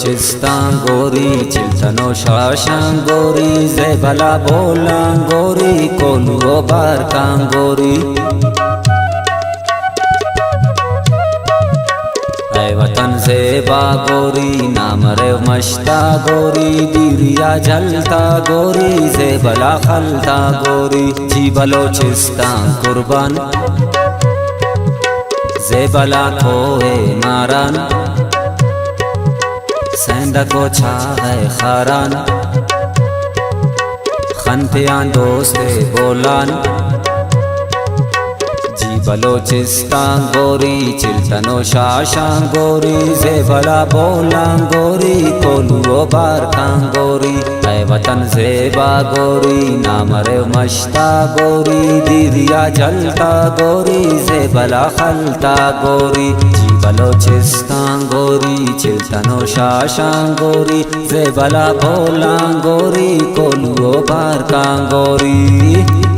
बलोचिस्तान गोरी चिल्तनो शाशान गोरी ज़ेबला बोलान गोरी कोलुओ बारकान गोरी ऐ वतन ज़ेबा गोरी नाम रे मश्ता गोरी दीरिया जलता गोरी ज़ेबला खलता गोरी जी बलोचिस्तान कुर्बान ज़ेबला खोए मारान सेंदा को छा है खारान खनतियान दोस्ते बोलान जी बलोचिस्तान गोरी चिल्तनो शाशान गोरी ज़ेबला बोलान गोरी कोलुओ बारकान गोरी ऐ वतन ज़ेबा गोरी नाम रे मश्ता गोरी दीरिया जलता गोरी ज़ेबला खलता गोरी जी बलोचिस्तान गोरी चिल्तनो शाशान गोरी ज़ेबला बोलान गोरी कोलुओ बारकान गोरी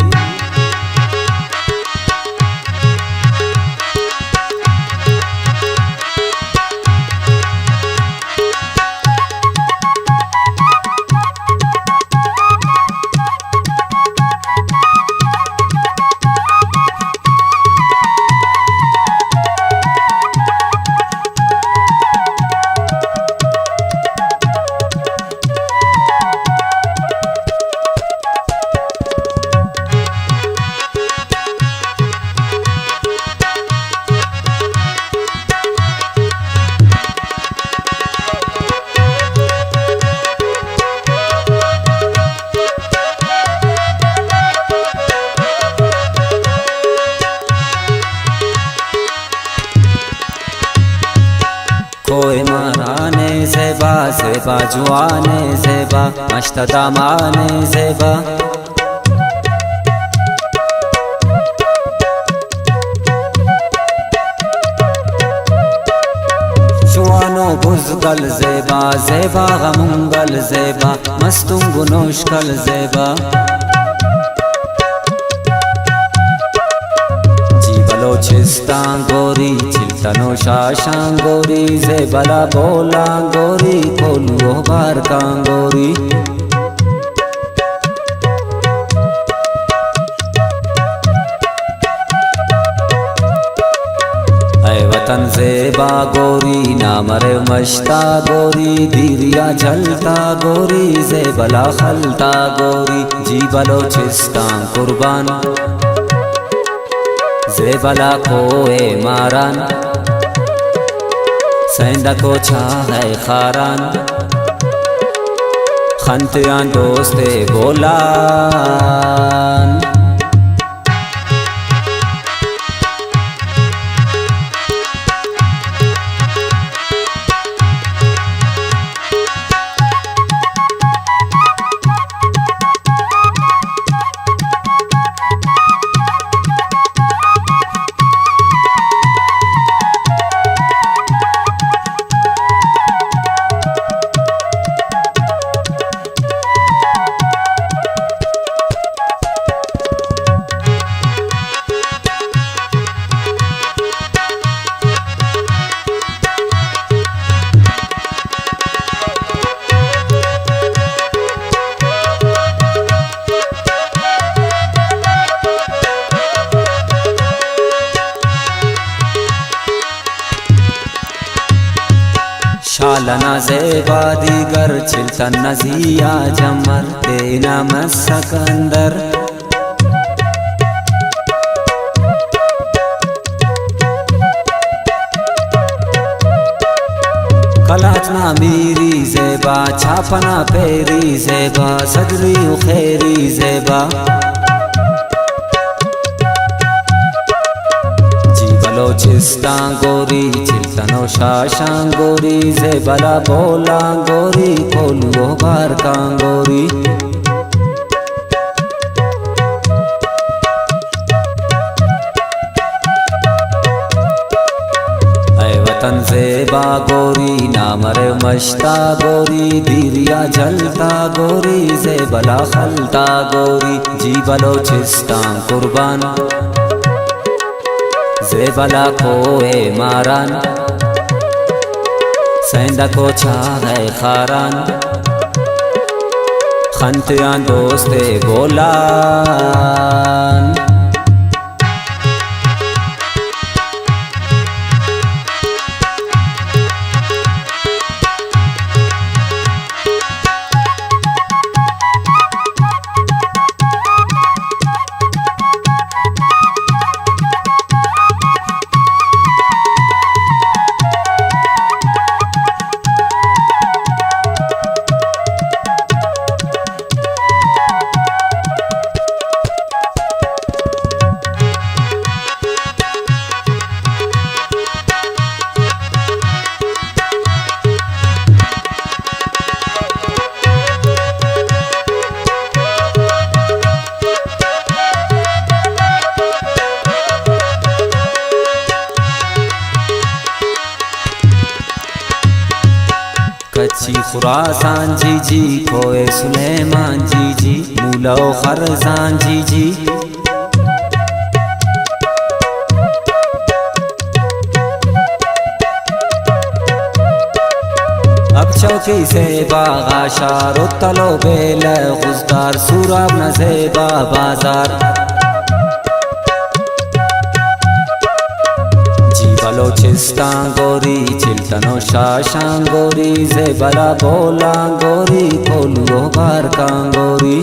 कोई माराने ज़ेबा ज़ेबा जुआने ज़ेबा मश्तदामाने ज़ेबा जुआनो बुज़गल ज़ेबा ज़ेबा गमुंगल ज़ेबा मस्तुंग नोशकल ज़ेबा बलोचिस्तान गोरी चिल्तनो शाशान गोरी ज़ेबला बोलान गोरी कोलुओ बारकान गोरी ऐ वतन ज़ेबा गोरी नाम रे मश्ता गोरी दीरिया जलता गोरी ज़ेबला खलता गोरी जी बलोचिस्तान कुर्बान ज़ेबला खोए मारान सेंदा को छा है खारान खनतियान दोस्ते बोलान शालना ज़ेबा दीगर चिल्तन नज़िया जमर तेना मस्सकंदर कलाचना मीरी ज़ेबा छापना पेरी ज़ेबा सदरी उखेरी ज़ेबा बलोचिस्तान गोरी चिल्तनो शाशान गोरी ज़ेबला बोलान गोरी कोलुओ बारकान गोरी ऐ वतन ज़ेबा गोरी नाम रे मश्ता गोरी दीरिया जलता गोरी ज़ेबला खलता गोरी जी बलोचिस्तान कुर्बान ज़ेबला खोए मारान सेंदा को छा है खारान खंतियां दोस्ते गोलान कच्ची खुरासान जी जी खोए सुलेमान जी जी मूलो खरजान जी जी अब चौकी से बागा शारो तलो बेल गुजदार सूरब न ज़ेबा बाजार बलोचिस्तान गोरी चिल्तनो शाशां गोरी ज़ेबला बोला गोरी कोलुओ बार कांगोरी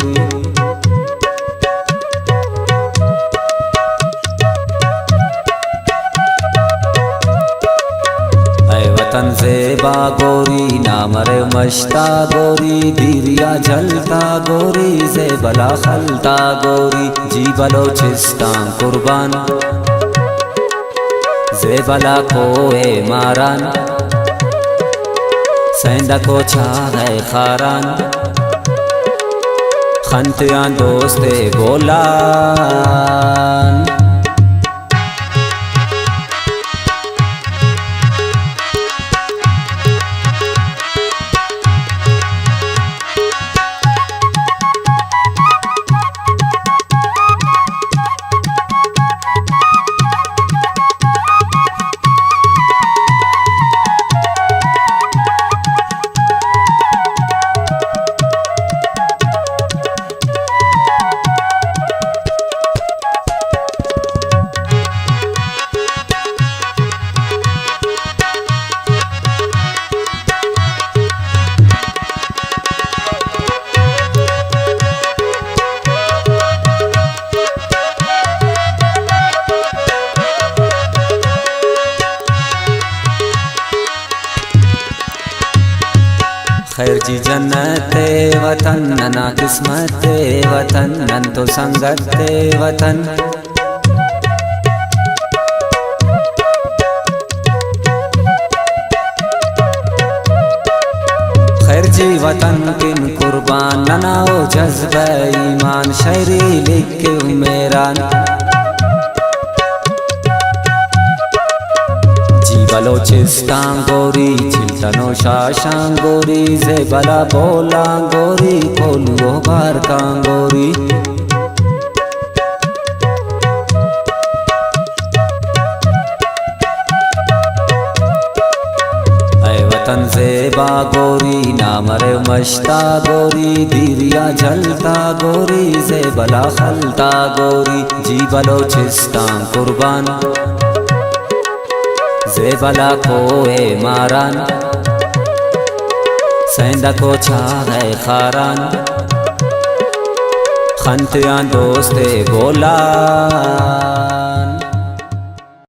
ऐ वतन ज़ेबा गोरी नामरे मश्ता गोरी दीरिया जलता गोरी ज़ेबला खलता गोरी जी बलोचिस्तान कुर्बान ज़ेबला कोए मारान सेंदा को छा है खारान खंतियां दोस्ते गोलान खैर जी जन्नत वतन नना किस्मत वतन नन तो संगत वतन खैर जी वतन किन कुर्बान नना ओ जज्बा ईमान शायरी लिख के उमेरान बलोचिस्तान गोरी चिल्तनो शाशां गोरी ज़ेबला बोला गोरी कोलुओ बार कांगोरी ऐ वतन ज़ेबा गोरी नामरे मश्ता गोरी दीरिया जलता गोरी ज़ेबला खलता गोरी जी बलोचिस्तान कुर्बान ज़ेबला कोए मारान सेंदा को छा है खारान खंतियां दोस्ते गोलान